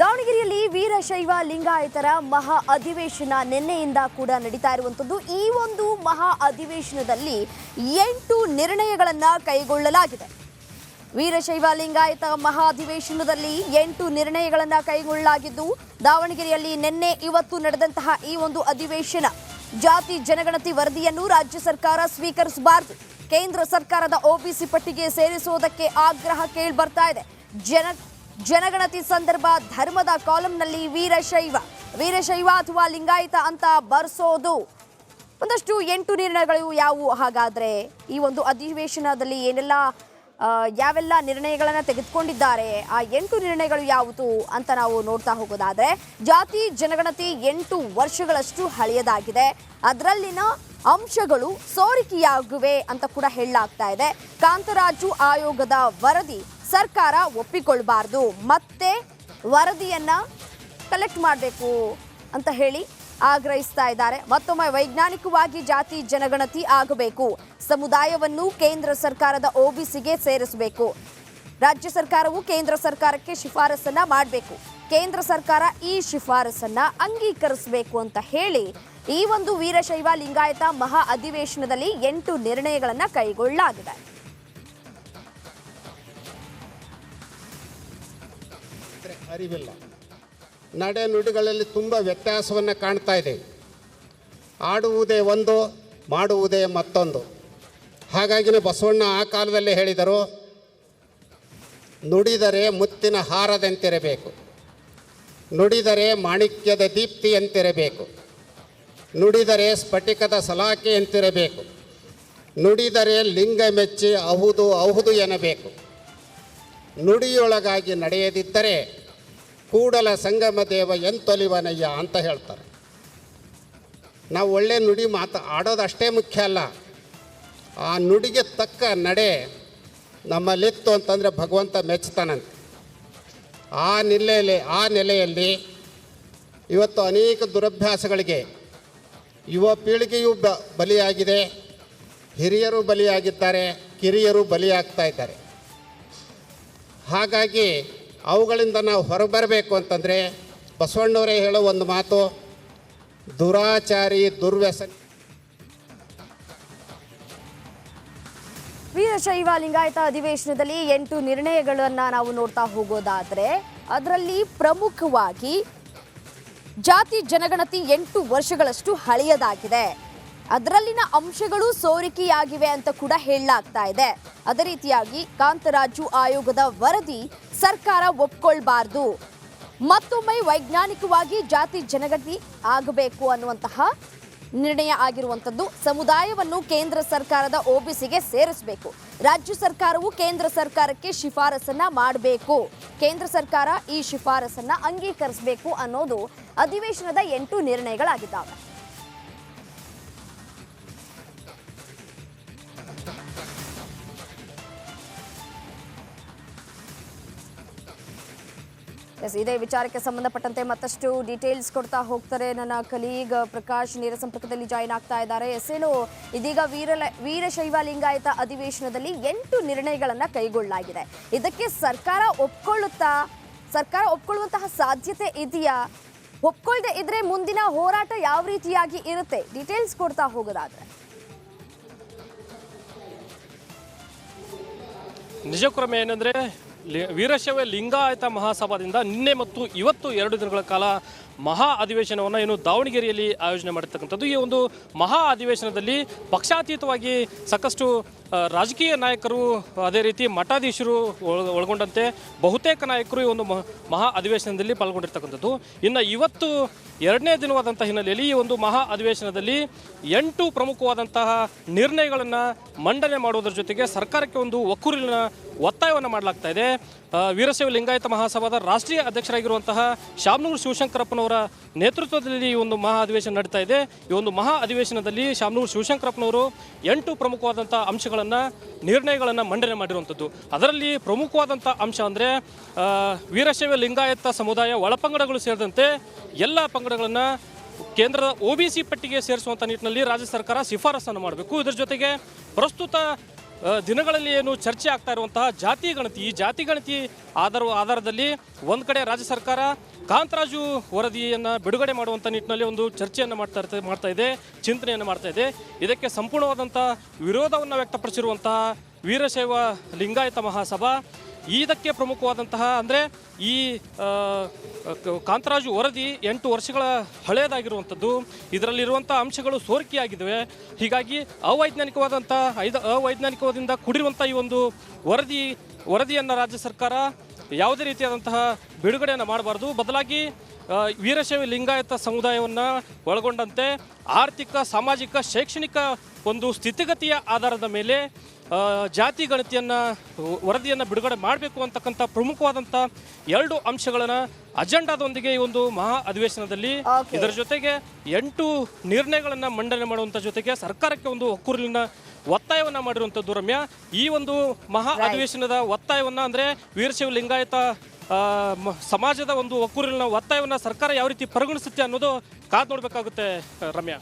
ದಾವಣಗೆರೆಯಲ್ಲಿ ವೀರಶೈವ ಲಿಂಗಾಯತರ ಮಹಾ ಅಧಿವೇಶನ ನಿನ್ನೆಯಿಂದ ಕೂಡ ನಡೀತಾ ಇರುವಂತದ್ದು। ಈ ಒಂದು ಮಹಾ ಅಧಿವೇಶನದಲ್ಲಿ 8 ನಿರ್ಣಯಗಳನ್ನು ಕೈಗೊಳ್ಳಲಾಗಿದೆ। ವೀರಶೈವ ಲಿಂಗಾಯತ ಮಹಾ ಅಧಿವೇಶನದಲ್ಲಿ 8 ನಿರ್ಣಯಗಳನ್ನು ಕೈಗೊಳ್ಳಲಾಗಿದ್ದು, ದಾವಣಗೆರೆಯಲ್ಲಿ ನಿನ್ನೆ ಇವತ್ತು ನಡೆದಂತಹ ಈ ಒಂದು ಅಧಿವೇಶನ ಜಾತಿ ಜನಗಣತಿ ವರದಿಯನ್ನು ರಾಜ್ಯ ಸರ್ಕಾರ ಸ್ವೀಕರಿಸಬಾರದು, ಕೇಂದ್ರ ಸರ್ಕಾರದ ಒಬಿಸಿ ಪಟ್ಟಿಗೆ ಸೇರಿಸುವುದಕ್ಕೆ ಆಗ್ರಹ ಕೇಳಿ ಬರ್ತಾ ಇದೆ। ಜನಗಣತಿ ಸಂದರ್ಭ ಧರ್ಮದ ಕಾಲಂನಲ್ಲಿ ವೀರಶೈವ ಅಥವಾ ಲಿಂಗಾಯತ ಅಂತ ಬರ್ಸೋದು ಒಂದಷ್ಟು 8 ನಿರ್ಣಯಗಳು ಯಾವುವು? ಹಾಗಾದ್ರೆ ಈ ಒಂದು ಅಧಿವೇಶನದಲ್ಲಿ ಯಾವೆಲ್ಲ ನಿರ್ಣಯಗಳನ್ನು ತೆಗೆದುಕೊಂಡಿದ್ದಾರೆ, ಆ 8 ನಿರ್ಣಯಗಳು ಯಾವುದು ಅಂತ ನಾವು ನೋಡ್ತಾ ಹೋಗೋದಾದ್ರೆ, ಜಾತಿ ಜನಗಣತಿ 8 ವರ್ಷಗಳಷ್ಟು ಹಳೆಯದಾಗಿದೆ, ಅದರಲ್ಲಿನ ಅಂಶಗಳು ಸೋರಿಕೆಯಾಗಿವೆ ಅಂತ ಕೂಡ ಹೇಳಲಾಗ್ತಾ ಇದೆ। ಕಾಂತರಾಜು ಆಯೋಗದ ವರದಿ ಸರ್ಕಾರ ಒಪ್ಪಿಕೊಳ್ಳಬಾರದು, ಮತ್ತೆ ವರದಿಯನ್ನ ಕಲೆಕ್ಟ್ ಮಾಡಬೇಕು ಅಂತ ಹೇಳಿ ಆಗ್ರಹಿಸ್ತಾ ಇದ್ದಾರೆ। ಮತ್ತೊಮ್ಮೆ ವೈಜ್ಞಾನಿಕವಾಗಿ ಜಾತಿ ಜನಗಣತಿ ಆಗಬೇಕು, ಸಮುದಾಯವನ್ನು ಕೇಂದ್ರ ಸರ್ಕಾರದ ಒಬಿಸಿಗೆ ಸೇರಿಸಬೇಕು, ರಾಜ್ಯ ಸರ್ಕಾರವು ಕೇಂದ್ರ ಸರ್ಕಾರಕ್ಕೆ ಶಿಫಾರಸನ್ನ ಮಾಡಬೇಕು, ಕೇಂದ್ರ ಸರ್ಕಾರ ಈ ಶಿಫಾರಸನ್ನ ಅಂಗೀಕರಿಸಬೇಕು ಅಂತ ಹೇಳಿ ಈ ಒಂದು ವೀರಶೈವ ಲಿಂಗಾಯತ ಮಹಾ ಅಧಿವೇಶನದಲ್ಲಿ 8 ನಿರ್ಣಯಗಳನ್ನು ಕೈಗೊಳ್ಳಲಾಗಿದೆ। ಅರಿವಿಲ್ಲ, ನಡೆ ನುಡಿಗಳಲ್ಲಿ ತುಂಬ ವ್ಯತ್ಯಾಸವನ್ನು ಕಾಣ್ತಾ ಇದೆ। ಆಡುವುದೇ ಒಂದು, ಮಾಡುವುದೇ ಮತ್ತೊಂದು। ಹಾಗಾಗಿನೇ ಬಸವಣ್ಣ ಆ ಕಾಲದಲ್ಲೇ ಹೇಳಿದರು, ನುಡಿದರೆ ಮುತ್ತಿನ ಹಾರದಂತಿರಬೇಕು, ನುಡಿದರೆ ಮಾಣಿಕ್ಯದ ದೀಪ್ತಿಯಂತಿರಬೇಕು, ನುಡಿದರೆ ಸ್ಫಟಿಕದ ಸಲಾಕೆಯಂತಿರಬೇಕು, ನುಡಿದರೆ ಲಿಂಗ ಮೆಚ್ಚಿ ಅಹುದು ಅಹುದು ಎನ್ನಬೇಕು, ನುಡಿಯೊಳಗಾಗಿ ನಡೆಯದಿದ್ದರೆ ಕೂಡಲ ಸಂಗಮ ದೇವ ಎಂತೊಲಿವನಯ್ಯ ಅಂತ ಹೇಳ್ತಾರೆ। ನಾವು ಒಳ್ಳೆ ನುಡಿ ಆಡೋದಷ್ಟೇ ಮುಖ್ಯ ಅಲ್ಲ, ಆ ನುಡಿಗೆ ತಕ್ಕ ನಡೆ ನಮ್ಮಲ್ಲಿತ್ತು ಅಂತಂದರೆ ಭಗವಂತ ಮೆಚ್ತಾನಂತೆ। ಆ ನೆಲೆಯಲ್ಲಿ ಇವತ್ತು ಅನೇಕ ದುರಭ್ಯಾಸಗಳಿಗೆ ಯುವ ಪೀಳಿಗೆಯೂ ಬಲಿಯಾಗಿದೆ, ಹಿರಿಯರು ಬಲಿಯಾಗಿದ್ದಾರೆ, ಕಿರಿಯರು ಬಲಿಯಾಗ್ತಾ ಇದ್ದಾರೆ। ಹಾಗಾಗಿ ಅವುಗಳಿಂದ ನಾವು ಹೊರಬರಬೇಕು ಅಂತಂದರೆ ಬಸವಣ್ಣವರೇ ಹೇಳೋ ಒಂದು ಮಾತು, ದುರಾಚಾರಿ ದುರ್ವ್ಯಸನ। ವೀರಶೈವ ಲಿಂಗಾಯತ ಅಧಿವೇಶನದಲ್ಲಿ 8 ನಿರ್ಣಯಗಳನ್ನು ನಾವು ನೋಡ್ತಾ ಹೋಗೋದಾದರೆ, ಅದರಲ್ಲಿ ಪ್ರಮುಖವಾಗಿ ಜಾತಿ ಜನಗಣತಿ 8 ವರ್ಷಗಳಷ್ಟು ಹಳೆಯದಾಗಿದೆ, ಅದರಲ್ಲಿನ ಅಂಶಗಳು ಸೋರಿಕೆಯಾಗಿವೆ ಅಂತ ಕೂಡ ಹೇಳಲಾಗ್ತಾ ಇದೆ। ಅದೇ ರೀತಿಯಾಗಿ ಕಾಂತರಾಜು ಆಯೋಗದ ವರದಿ ಸರ್ಕಾರ ಒಪ್ಕೊಳ್ಬಾರ್ದು, ಮತ್ತೊಮ್ಮೆ ವೈಜ್ಞಾನಿಕವಾಗಿ ಜಾತಿ ಜನಗಣತಿ ಆಗಬೇಕು ಅನ್ನುವಂತಹ ನಿರ್ಣಯ ಆಗಿರುವಂಥದ್ದು। ಸಮುದಾಯವನ್ನು ಕೇಂದ್ರ ಸರ್ಕಾರದ ಒಬಿಸಿಗೆ ಸೇರಿಸಬೇಕು, ರಾಜ್ಯ ಸರ್ಕಾರವು ಕೇಂದ್ರ ಸರ್ಕಾರಕ್ಕೆ ಶಿಫಾರಸನ್ನ ಮಾಡಬೇಕು, ಕೇಂದ್ರ ಸರ್ಕಾರ ಈ ಶಿಫಾರಸನ್ನ ಅಂಗೀಕರಿಸಬೇಕು ಅನ್ನೋದು ಅಧಿವೇಶನದ 8 ನಿರ್ಣಯಗಳಾಗಿದ್ದಾವೆ। ಇದೇ ವಿಚಾರಕ್ಕೆ ಸಂಬಂಧಪಟ್ಟಂತೆ ಮತ್ತಷ್ಟು ಡೀಟೇಲ್ಸ್ ಕೊಡ್ತಾ ಹೋಗ್ತಾರೆ ನನ್ನ ಕಲೀಗ್ ಪ್ರಕಾಶ್, ನೇರ ಸಂಪರ್ಕದಲ್ಲಿ ಜಾಯಿನ್ ಆಗ್ತಾ ಇದ್ದಾರೆ। ಏನು ಇದೀಗ ವೀರಶೈವ ಲಿಂಗಾಯತ ಅಧಿವೇಶನದಲ್ಲಿ 8 ನಿರ್ಣಯಗಳನ್ನು ಕೈಗೊಳ್ಳಲಾಗಿದೆ, ಇದಕ್ಕೆ ಸರ್ಕಾರ ಒಪ್ಕೊಳ್ಳುವಂತಹ ಸಾಧ್ಯತೆ ಇದೆಯಾ? ಒಪ್ಕೊಳ್ಳದೆ ಇದ್ರೆ ಮುಂದಿನ ಹೋರಾಟ ಯಾವ ರೀತಿಯಾಗಿ ಇರುತ್ತೆ? ಡೀಟೇಲ್ಸ್ ಕೊಡ್ತಾ ಹೋಗೋದಾದ್ರೆ ನಿಜಕ್ರಮ ಏನಂದ್ರೆ, ವೀರಶೈವ ಲಿಂಗಾಯತ ಮಹಾಸಭಾದಿಂದ ನಿನ್ನೆ ಮತ್ತು ಇವತ್ತು 2 ದಿನಗಳ ಕಾಲ ಮಹಾ ಅಧಿವೇಶನವನ್ನು ಏನು ದಾವಣಗೆರೆಯಲ್ಲಿ ಆಯೋಜನೆ ಮಾಡಿರ್ತಕ್ಕಂಥದ್ದು। ಈ ಒಂದು ಮಹಾ ಅಧಿವೇಶನದಲ್ಲಿ ಪಕ್ಷಾತೀತವಾಗಿ ಸಾಕಷ್ಟು ರಾಜಕೀಯ ನಾಯಕರು, ಅದೇ ರೀತಿ ಮಠಾಧೀಶರು ಒಳಗೊಂಡಂತೆ ಬಹುತೇಕ ನಾಯಕರು ಈ ಒಂದು ಮಹಾ ಅಧಿವೇಶನದಲ್ಲಿ ಪಾಲ್ಗೊಂಡಿರ್ತಕ್ಕಂಥದ್ದು। ಇನ್ನು ಇವತ್ತು 2ನೇ ದಿನವಾದಂಥ ಹಿನ್ನೆಲೆಯಲ್ಲಿ ಈ ಒಂದು ಮಹಾ ಅಧಿವೇಶನದಲ್ಲಿ 8 ಪ್ರಮುಖವಾದಂತಹ ನಿರ್ಣಯಗಳನ್ನು ಮಂಡನೆ ಮಾಡುವುದರ ಜೊತೆಗೆ ಸರ್ಕಾರಕ್ಕೆ ಒಂದು ಒಕ್ಕೂರಿನ ಒತ್ತಾಯವನ್ನು ಮಾಡಲಾಗ್ತಾ ಇದೆ। ವೀರಶೈವ ಲಿಂಗಾಯತ ಮಹಾಸಭಾದ ರಾಷ್ಟ್ರೀಯ ಅಧ್ಯಕ್ಷರಾಗಿರುವಂತಹ ಶಾಮನೂರು ಶಿವಶಂಕರಪ್ಪನವರ ನೇತೃತ್ವದಲ್ಲಿ ಈ ಒಂದು ಮಹಾ ಅಧಿವೇಶನ ನಡೀತಾ ಇದೆ। ಈ ಒಂದು ಮಹಾ ಅಧಿವೇಶನದಲ್ಲಿ ಶಾಮನೂರು ಶಿವಶಂಕರಪ್ಪನವರು 8 ಪ್ರಮುಖವಾದಂಥ ನಿರ್ಣಯಗಳನ್ನು ಮಂಡನೆ ಮಾಡಿರುವಂಥದ್ದು। ಅದರಲ್ಲಿ ಪ್ರಮುಖವಾದಂಥ ಅಂಶ ಅಂದರೆ, ವೀರಶೈವ ಲಿಂಗಾಯತ ಸಮುದಾಯ ಒಳಪಂಗಡಗಳು ಸೇರಿದಂತೆ ಎಲ್ಲ ಪಂಗಡಗಳನ್ನು ಕೇಂದ್ರದ ಒಬಿಸಿ ಪಟ್ಟಿಗೆ ಸೇರಿಸುವಂಥ ನಿಟ್ಟಿನಲ್ಲಿ ರಾಜ್ಯ ಸರ್ಕಾರ ಶಿಫಾರಸನ್ನು ಮಾಡಬೇಕು। ಇದರ ಜೊತೆಗೆ ಪ್ರಸ್ತುತ ದಿನಗಳಲ್ಲಿ ಏನು ಚರ್ಚೆ ಆಗ್ತಾ ಇರುವಂತಹ ಜಾತಿ ಗಣತಿ, ಈ ಜಾತಿ ಗಣತಿ ಆಧಾರದಲ್ಲಿ ಒಂದು ಕಡೆ ರಾಜ್ಯ ಸರ್ಕಾರ ಕಾಂತರಾಜು ವರದಿಯನ್ನು ಬಿಡುಗಡೆ ಮಾಡುವಂಥ ನಿಟ್ಟಿನಲ್ಲಿ ಒಂದು ಚರ್ಚೆಯನ್ನು ಮಾಡ್ತಾ ಇದೆ, ಚಿಂತನೆಯನ್ನು ಮಾಡ್ತಾ ಇದೆ. ಇದಕ್ಕೆ ಸಂಪೂರ್ಣವಾದಂಥ ವಿರೋಧವನ್ನು ವ್ಯಕ್ತಪಡಿಸಿರುವಂತಹ ವೀರಶೈವ ಲಿಂಗಾಯತ ಮಹಾಸಭಾ ಇದಕ್ಕೆ ಪ್ರಮುಖವಾದಂತಹ ಅಂದರೆ ಈ ಕಾಂತರಾಜು ವರದಿ 8 ವರ್ಷಗಳ ಹಳೆಯದಾಗಿರುವಂಥದ್ದು, ಇದರಲ್ಲಿರುವಂಥ ಅಂಶಗಳು ಸೋರಿಕೆಯಾಗಿದ್ದಾವೆ. ಹೀಗಾಗಿ ಅವೈಜ್ಞಾನಿಕವಾದಿಂದ ಕೂಡಿರುವಂಥ ಈ ಒಂದು ವರದಿಯನ್ನು ರಾಜ್ಯ ಸರ್ಕಾರ ಯಾವುದೇ ರೀತಿಯಾದಂತಹ ಬಿಡುಗಡೆಯನ್ನು ಮಾಡಬಾರ್ದು. ಬದಲಾಗಿ ವೀರಶೈವ ಲಿಂಗಾಯತ ಸಮುದಾಯವನ್ನು ಒಳಗೊಂಡಂತೆ ಆರ್ಥಿಕ, ಸಾಮಾಜಿಕ, ಶೈಕ್ಷಣಿಕ ಒಂದು ಸ್ಥಿತಿಗತಿಯ ಆಧಾರದ ಮೇಲೆ ಜಾತಿ ಗಣತಿಯನ್ನು ವರದಿಯನ್ನು ಬಿಡುಗಡೆ ಮಾಡಬೇಕು ಅಂತಕ್ಕಂಥ ಪ್ರಮುಖವಾದಂಥ 2 ಅಂಶಗಳನ್ನು ಅಜೆಂಡಾದೊಂದಿಗೆ ಈ ಒಂದು ಮಹಾ ಅಧಿವೇಶನದಲ್ಲಿ ಇದರ ಜೊತೆಗೆ 8 ನಿರ್ಣಯಗಳನ್ನು ಮಂಡನೆ ಮಾಡುವಂಥ ಜೊತೆಗೆ ಸರ್ಕಾರಕ್ಕೆ ಒಂದು ಒಕ್ಕೂರಿನ ಒತ್ತಾಯವನ್ನು ಮಾಡಿರುವಂಥದ್ದು. ರಮ್ಯಾ, ಈ ಒಂದು ಮಹಾ ಅಧಿವೇಶನದ ಒತ್ತಾಯವನ್ನು ಅಂದರೆ ವೀರಶೈವ ಲಿಂಗಾಯತ ಸಮಾಜದ ಒಂದು ಒಕ್ಕೂರಿನ ಒತ್ತಾಯವನ್ನು ಸರ್ಕಾರ ಯಾವ ರೀತಿ ಪರಿಗಣಿಸುತ್ತೆ ಅನ್ನೋದು ಕಾದು ನೋಡಬೇಕಾಗುತ್ತೆ ರಮ್ಯಾ.